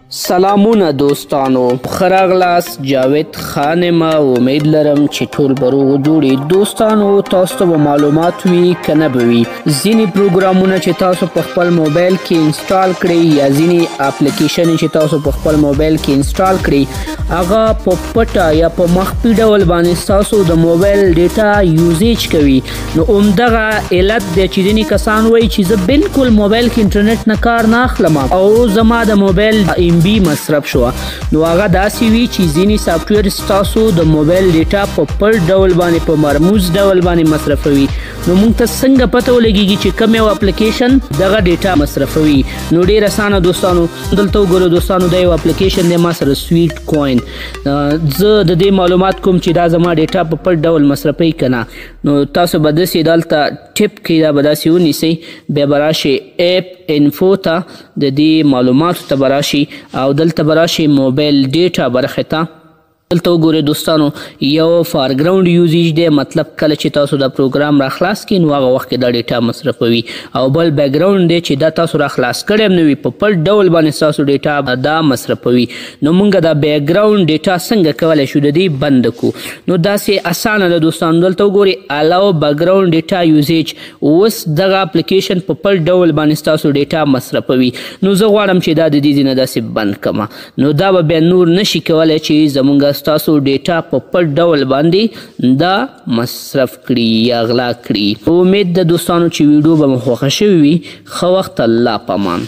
سلامونه دوستانو، ښه راغلاست. جاوید خان یم. امید لرم چې ټول به روغ جوړ. دوستانو، تاسو ته به معلومات وي که نه به وي. ځینې پروګرامونه چې تاسو په خپل موبایل کې انسټال کړئ یا ځینې اپلیکیشنې چې تاسو په خپل موبایل کې انسټال کړئ، هغه په پټه یا په مخفي ډول باندې ستاسو د موبایل ډیټا یوزیج کوي. نو همدغه علت دی چې ځینې کسان وایي چې زه بالکل موبایل کې انټرنیټ نه کار نه اخلم او زما د موبایل MB مصرف شوه. نو هغه داسې وي چې ځینې سافټویر ستاسو د موبایل ډیټا په پټ ډول باندې په مرموز ډول باندې مصرفوي. نو موږ ته څنګه پته ولګیږي چې کوم یو اپلیکیشن دغه ډیټا مصرفوي؟ نو ډېر اسانه دوستانو، دلته وګورئ دوستانو، دا یو اپلیکیشن دی ما سره سویټ کوین. زه د دې معلومات کوم چې دا زما ډیټا په پټ ډول مصرفوي که نه. نو تاسو به داسې دلته ټپ کوئ، دا به داسې ونیسئ، بیا به راشئ ایپ انفو ته، د دې معلوماتو ته به راشئ او دلته به راشئ موبایل ډیټا برخې ته. دلته وګورئ دوستانو، یو فارګراوند یوزیج دی، مطلب کله چې تاسو دا پروګرام را خلاص کړئ نو هغه وخت کې دا ډیټا مصرفوي. او بل بیکګراوند دی چې دا تاسو را خلاص کړی هم نه وي، په پټ ډول باندې ستاسو ډیټا دا مصرفوي. نو موږ دا بیکګراوند ډیټا څنګه کولی شو د دې بند کړو؟ نو داسې اسانه ده دوستانو. دلته وګورئ الاو بیکګراوند ډیټا یوزیج. اوس دغه اپلیکیشن په پټ ډول باندې ستاسو ډیټا مصرفوي. نو زه غواړم چې دا د دې ځای نه داسې بند کړم. نو دا به بیا نور نشي کولی چې زموږ ستاسو ډیټا په پټ ډول باندې دا مصرف کړي یا غلا کړي. امید ده دوستانو چې ویډیو به مو خوښه شوې وي. ښه وخت، الله پامان.